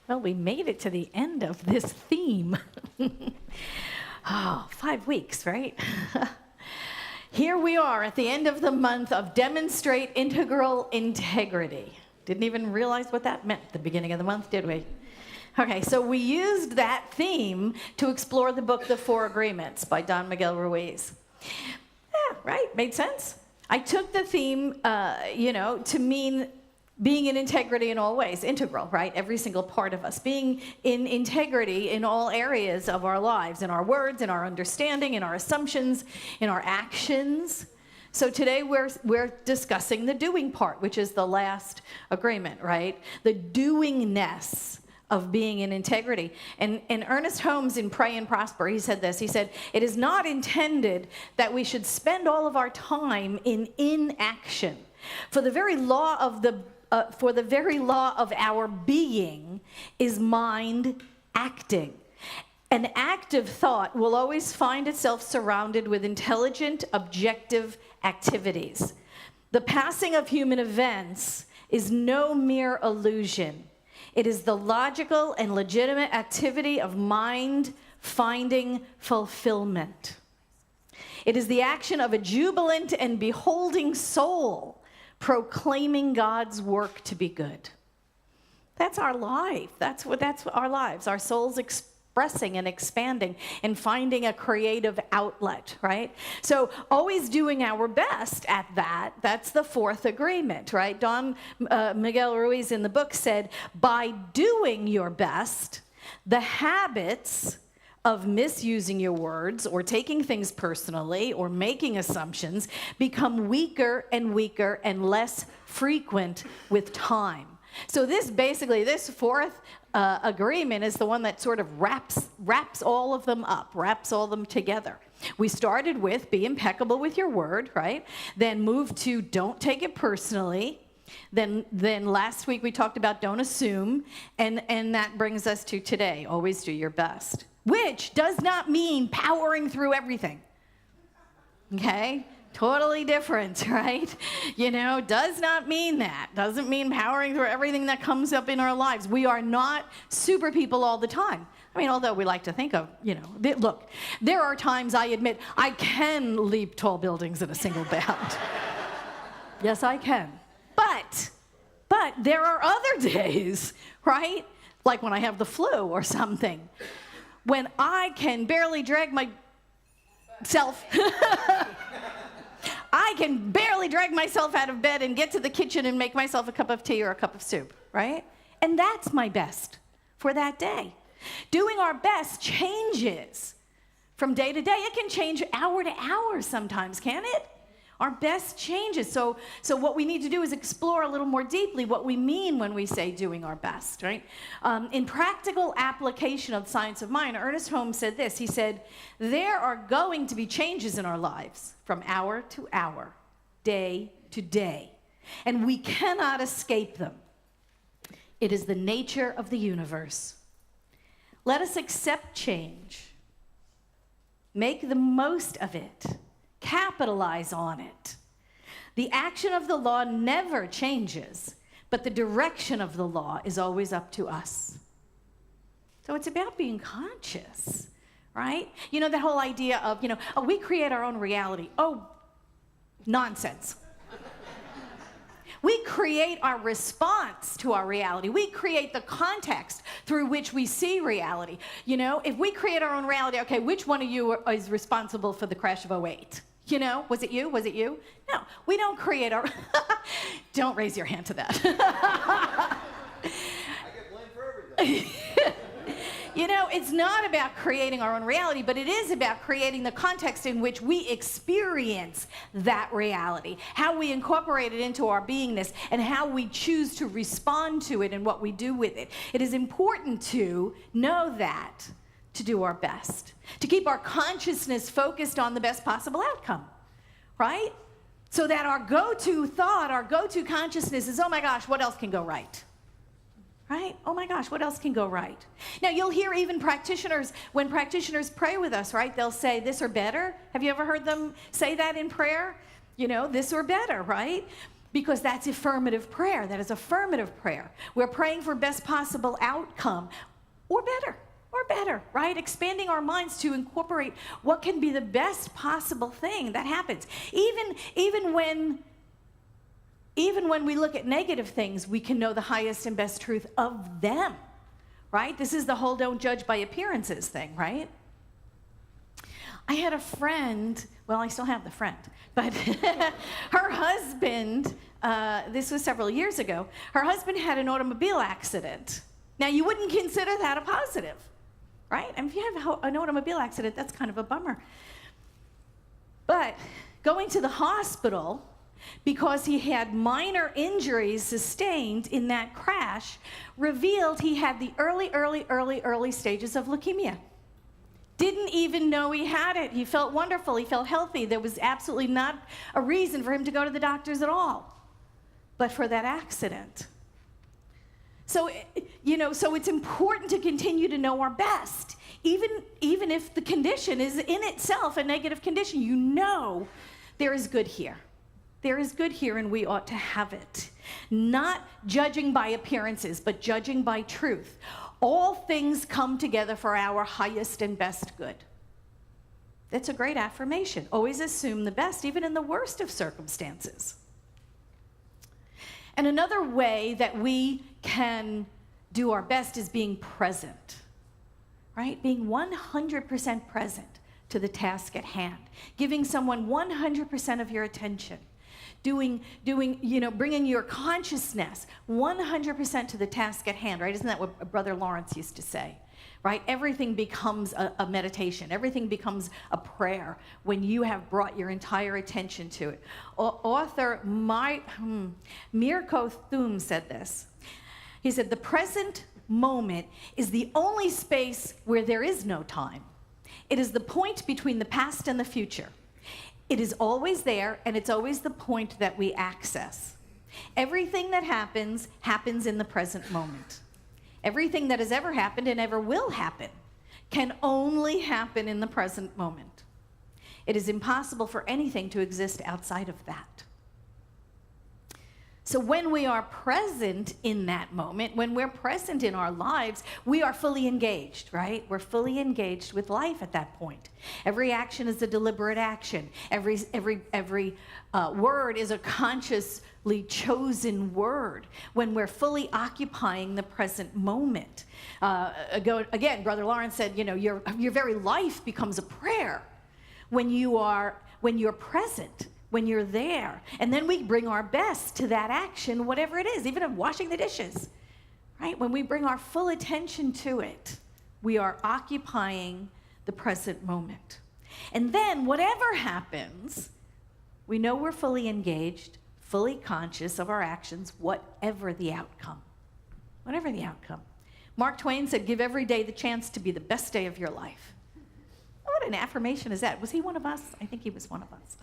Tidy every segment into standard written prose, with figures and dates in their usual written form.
Well, we made it to the end of this theme. 5 weeks, right? Here we are at the end of the month of Demonstrate Integral Integrity. Didn't even realize what that meant at the beginning of the month, did we? Okay, so we used that theme to explore the book, The Four Agreements by Don Miguel Ruiz. Yeah, right, made sense. I took the theme, to mean being in integrity in all ways, integral, right? Every single part of us. Being in integrity in all areas of our lives, in our words, in our understanding, in our assumptions, in our actions. So today we're discussing the doing part, which is the last agreement, right? The doingness of being in integrity. And Ernest Holmes in Pray and Prosper, he said this. He said, "It is not intended that we should spend all of our time in inaction. For the very law of our being is mind acting. An active thought will always find itself surrounded with intelligent, objective activities. The passing of human events is no mere illusion. It is the logical and legitimate activity of mind finding fulfillment. It is the action of a jubilant and beholding soul proclaiming God's work to be good." That's our life. That's our lives. Our souls expressing and expanding and finding a creative outlet, right? So always doing our best at that. That's the fourth agreement, right? Don Miguel Ruiz in the book said, by doing your best, the habits of misusing your words or taking things personally or making assumptions become weaker and less frequent with time. So this fourth agreement is the one that sort of wraps all of them up, wraps all of them together. We started with be impeccable with your word, right? Then move to don't take it personally. Then last week we talked about don't assume, and that brings us to today, always do your best. Which does not mean powering through everything, okay? Totally different, right? Does not mean that. Doesn't mean powering through everything that comes up in our lives. We are not super people all the time. I mean, although we like to think of, look, there are times I admit I can leap tall buildings in a single bound. Yes, I can. But there are other days, right? Like when I have the flu or something, when I can barely drag myself out of bed and get to the kitchen and make myself a cup of tea or a cup of soup, right? And that's my best for that day. Doing our best changes from day to day. It can change hour to hour sometimes, can't it? Our best changes. So what we need to do is explore a little more deeply what we mean when we say doing our best, right? In practical application of the science of mind, Ernest Holmes said this. He said, there are going to be changes in our lives from hour to hour, day to day, and we cannot escape them. It is the nature of the universe. Let us accept change. Make the most of it. Capitalize on it. The action of the law never changes, but the direction of the law is always up to us. So it's about being conscious, right? The whole idea of, we create our own reality. Oh, nonsense. We create our response to our reality. We create the context through which we see reality. If we create our own reality, okay, which one of you is responsible for the crash of '08? Was it you? Was it you? No, we don't create our... Don't raise your hand to that. I get blamed for everything. It's not about creating our own reality, but it is about creating the context in which we experience that reality, how we incorporate it into our beingness, and how we choose to respond to it and what we do with it. It is important to know that, to do our best, to keep our consciousness focused on the best possible outcome, right? So that our go-to thought, our go-to consciousness is, oh my gosh, what else can go right? Right? Oh my gosh, what else can go right? Now you'll hear even practitioners, when practitioners pray with us, right? They'll say this or better. Have you ever heard them say that in prayer? This or better, right? because that's affirmative prayer. That is affirmative prayer. We're praying for best possible outcome or better, right? Expanding our minds to incorporate what can be the best possible thing that happens. Even when we look at negative things, we can know the highest and best truth of them, right? This is the whole don't judge by appearances thing, right? I had a friend, well, I still have the friend, but her husband, this was several years ago, her husband had an automobile accident. Now, you wouldn't consider that a positive, right? And if you have an automobile accident, that's kind of a bummer. But going to the hospital because he had minor injuries sustained in that crash revealed he had the early stages of leukemia. Didn't even know he had it. He felt wonderful. He felt healthy. There was absolutely not a reason for him to go to the doctors at all, but for that accident. So, so it's important to continue to know our best. Even if the condition is in itself a negative condition, you know there is good here. There is good here, and we ought to have it. Not judging by appearances, but judging by truth. All things come together for our highest and best good. That's a great affirmation. Always assume the best, even in the worst of circumstances. And another way that we can do our best is being present, right? Being 100% present to the task at hand. Giving someone 100% of your attention. Bringing your consciousness 100% to the task at hand, right? Isn't that what Brother Lawrence used to say, right? Everything becomes a meditation. Everything becomes a prayer when you have brought your entire attention to it. Author Mirko Thum said this. He said, the present moment is the only space where there is no time. It is the point between the past and the future. It is always there, and it's always the point that we access. Everything that happens in the present moment. Everything that has ever happened and ever will happen can only happen in the present moment. It is impossible for anything to exist outside of that. So when we are present in that moment, when we're present in our lives, we are fully engaged, right? We're fully engaged with life at that point. Every action is a deliberate action. Every word is a consciously chosen word when we're fully occupying the present moment. Again, Brother Lawrence said, your very life becomes a prayer when you're present. When you're there. And then we bring our best to that action, whatever it is, even of washing the dishes, right? When we bring our full attention to it, we are occupying the present moment. And then whatever happens, we know we're fully engaged, fully conscious of our actions, whatever the outcome. Whatever the outcome. Mark Twain said, give every day the chance to be the best day of your life. What an affirmation is that? Was he one of us? I think he was one of us.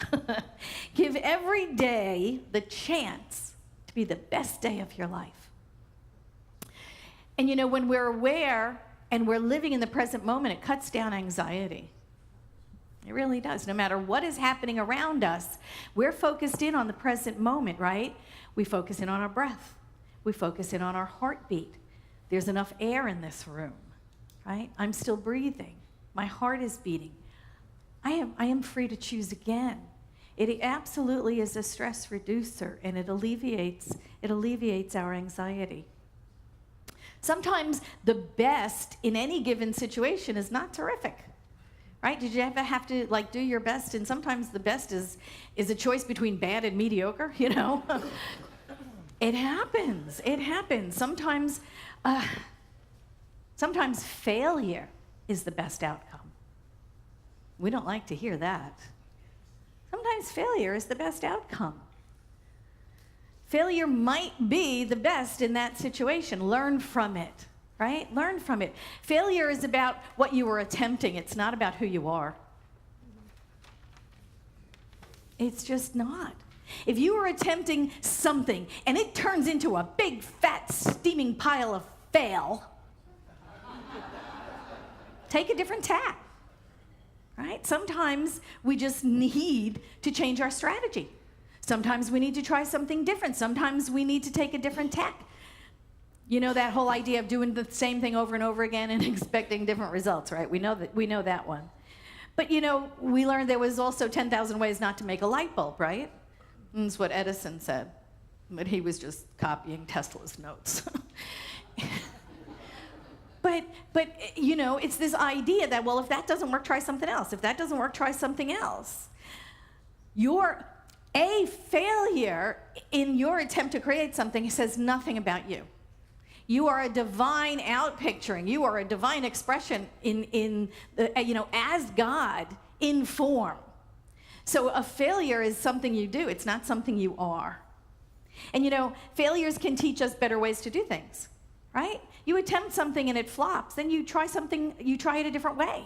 Give every day the chance to be the best day of your life. And when we're aware and we're living in the present moment, it cuts down anxiety. It really does. No matter what is happening around us, we're focused in on the present moment, right? We focus in on our breath. We focus in on our heartbeat. There's enough air in this room, right? I'm still breathing. My heart is beating. I am free to choose again. It absolutely is a stress reducer, and it alleviates our anxiety. Sometimes the best in any given situation is not terrific, right? Did you ever have to do your best? And sometimes the best is a choice between bad and mediocre. It happens. It happens. Sometimes failure is the best outcome. We don't like to hear that. Sometimes failure is the best outcome. Failure might be the best in that situation. Learn from it, right? Learn from it. Failure is about what you were attempting. It's not about who you are. It's just not. If you were attempting something and it turns into a big, fat, steaming pile of fail, take a different tack, right? Sometimes we just need to change our strategy. Sometimes we need to try something different. Sometimes we need to take a different tack. You know that whole idea of doing the same thing over and over again and expecting different results, right? We know that one. But we learned there was also 10,000 ways not to make a light bulb, right? That's what Edison said, but he was just copying Tesla's notes. But it's this idea that, well, if that doesn't work, try something else. If that doesn't work, try something else. A failure in your attempt to create something says nothing about you. You are a divine outpicturing. You are a divine expression as God in form. So a failure is something you do. It's not something you are. And failures can teach us better ways to do things, right? You attempt something and it flops, then you try it a different way.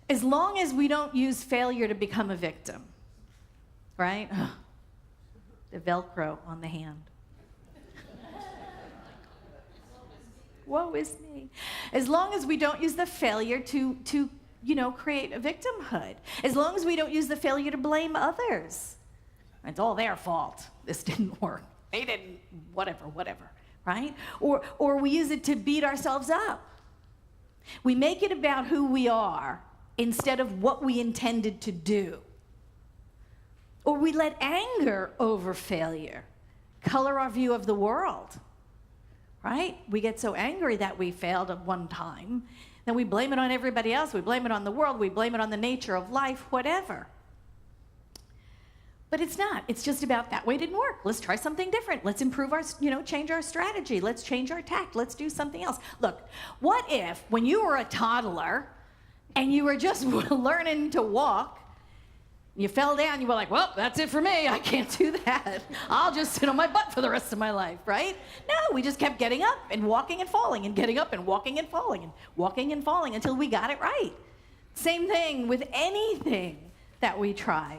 As long as we don't use failure to become a victim, right? The Velcro on the hand. Woe is me. As long as we don't use the failure to create a victimhood. As long as we don't use the failure to blame others. It's all their fault. This didn't work. They didn't, whatever, right? Or we use it to beat ourselves up. We make it about who we are instead of what we intended to do. Or we let anger over failure color our view of the world, right? We get so angry that we failed at one time, then we blame it on everybody else, we blame it on the world, we blame it on the nature of life, whatever. But it's not. It's just about that way didn't work. Let's try something different. Let's improve change our strategy. Let's change our tact. Let's do something else. Look, what if when you were a toddler and you were just learning to walk, you fell down, you were like, well, that's it for me. I can't do that. I'll just sit on my butt for the rest of my life, right? No, we just kept getting up and walking and falling and getting up and walking and falling and walking and falling until we got it right. Same thing with anything that we try.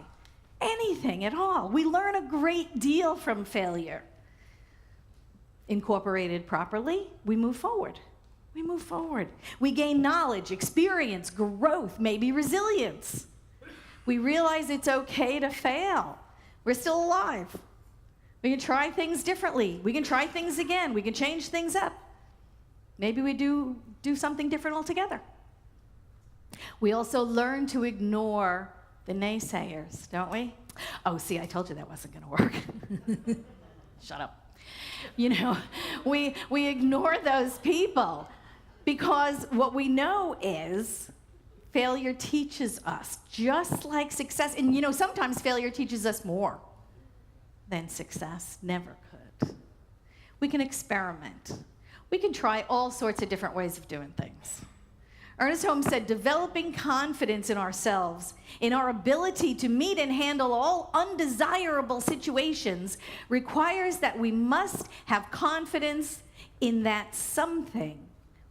Anything at all. We learn a great deal from failure. Incorporated properly, we move forward. We move forward. We gain knowledge, experience, growth, maybe resilience. We realize it's okay to fail. We're still alive. We can try things differently. We can try things again. We can change things up. Maybe we do something different altogether. We also learn to ignore the naysayers, don't we? Oh, see, I told you that wasn't going to work. Shut up. We ignore those people because what we know is failure teaches us, just like success. And sometimes failure teaches us more than success never could. We can experiment. We can try all sorts of different ways of doing things. Ernest Holmes said, developing confidence in ourselves, in our ability to meet and handle all undesirable situations, requires that we must have confidence in that something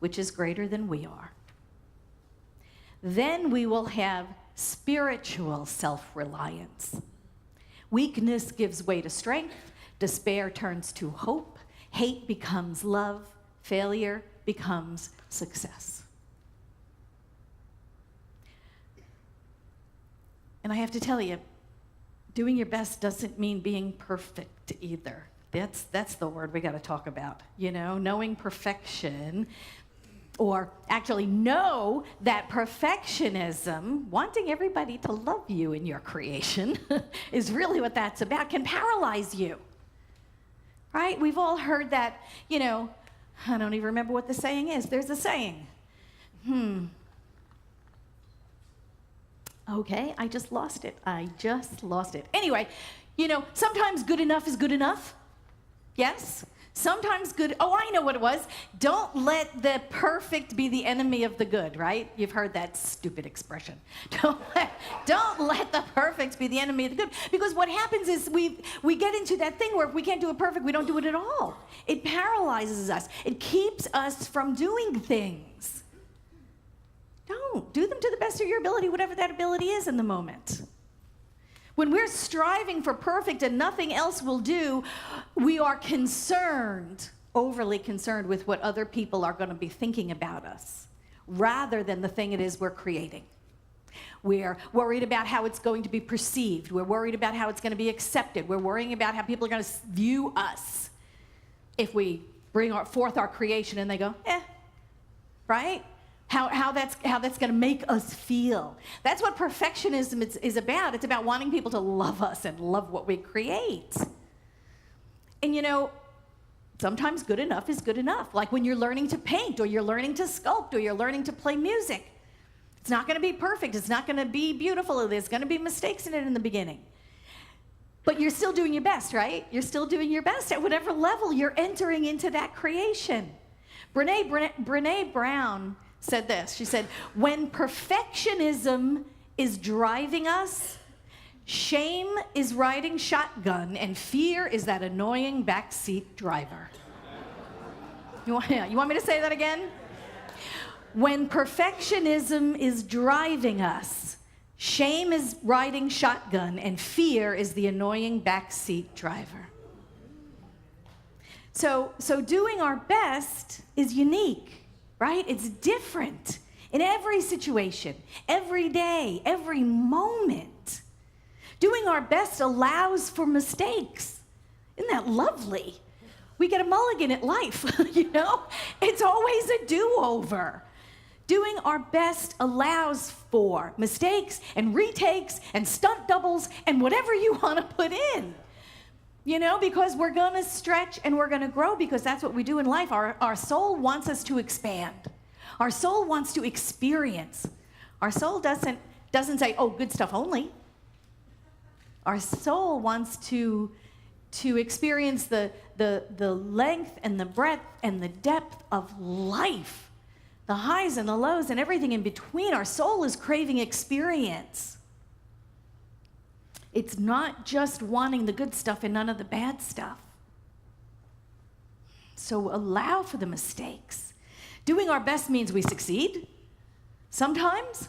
which is greater than we are. Then we will have spiritual self-reliance. Weakness gives way to strength, despair turns to hope, hate becomes love, failure becomes success. And I have to tell you, doing your best doesn't mean being perfect either. That's the word we got to talk about. Knowing perfection, or actually know that perfectionism, wanting everybody to love you in your creation, is really what that's about, can paralyze you. Right? We've all heard that, I don't even remember what the saying is. There's a saying. Okay, I just lost it. Anyway, sometimes good enough is good enough. Yes? Sometimes good, I know what it was. Don't let the perfect be the enemy of the good, right? You've heard that stupid expression. Don't let the perfect be the enemy of the good. Because what happens is we get into that thing where if we can't do it perfect, we don't do it at all. It paralyzes us. It keeps us from doing things. Don't. Do them to the best of your ability, whatever that ability is in the moment. When we're striving for perfect and nothing else will do, we are overly concerned with what other people are going to be thinking about us, rather than the thing it is we're creating. We're worried about how it's going to be perceived. We're worried about how it's going to be accepted. We're worrying about how people are going to view us if we bring forth our creation and they go, right? How that's going to make us feel. That's what perfectionism is about. It's about wanting people to love us and love what we create. And you know, sometimes good enough is good enough. Like when you're learning to paint, or you're learning to sculpt, or you're learning to play music. It's not going to be perfect. It's not going to be beautiful. There's going to be mistakes in it in the beginning. But you're still doing your best, right? You're still doing your best at whatever level you're entering into that creation. Brene Brown said this. She said, when perfectionism is driving us, shame is riding shotgun, and fear is that annoying backseat driver. You want me to say that again? When perfectionism is driving us, shame is riding shotgun, and fear is the annoying backseat driver. So doing our best is unique, right? It's different in every situation, every day, every moment. Doing our best allows for mistakes. Isn't that lovely? We get a mulligan at life, you know? It's always a do-over. Doing our best allows for mistakes and retakes and stunt doubles and whatever you want to put in. You know, because we're going to stretch and we're going to grow, because that's what we do in life. Our soul wants us to expand. Our soul wants to experience. Our soul doesn't say, oh, good stuff only. Our soul wants to experience the length and the breadth and the depth of life, the highs and the lows and everything in between. Our soul is craving experience. It's not just wanting the good stuff and none of the bad stuff. So allow for the mistakes. Doing our best means we succeed. Sometimes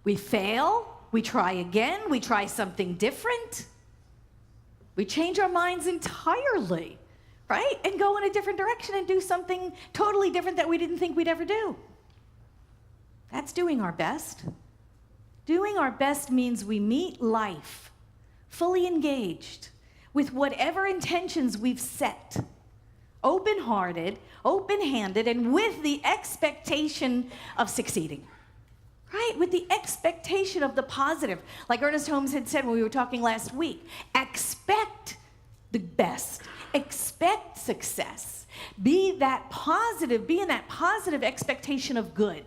we fail. We try again. We try something different. We change our minds entirely, right? And go in a different direction and do something totally different that we didn't think we'd ever do. That's doing our best. Doing our best means we meet life fully engaged with whatever intentions we've set, open-hearted, open-handed, and with the expectation of succeeding, right? With the expectation of the positive. Like Ernest Holmes had said when we were talking last week, expect the best, expect success. Be in that positive expectation of good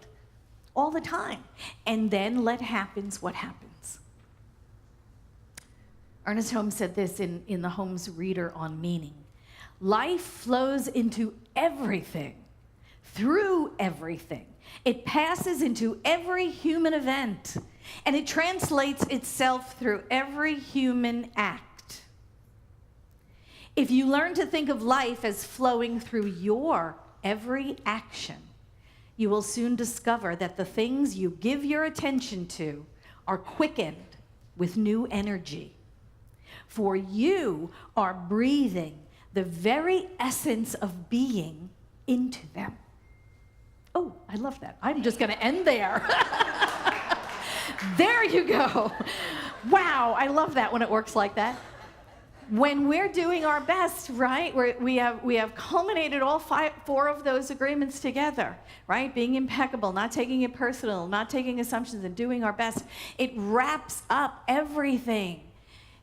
all the time, and then let happens what happens. Ernest Holmes said this in the Holmes Reader on Meaning. Life flows into everything, through everything. It passes into every human event, and it translates itself through every human act. If you learn to think of life as flowing through your every action, you will soon discover that the things you give your attention to are quickened with new energy. For you are breathing the very essence of being into them. Oh, I love that. I'm just going to end there. There you go. Wow, I love that when it works like that. When we're doing our best, right, we have culminated all four of those agreements together, right? Being impeccable, not taking it personal, not taking assumptions, and doing our best. It wraps up everything.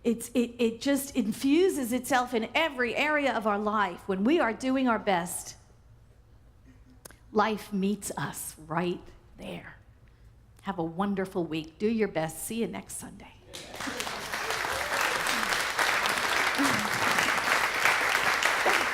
It just infuses itself in every area of our life. When we are doing our best, life meets us right there. Have a wonderful week. Do your best. See you next Sunday.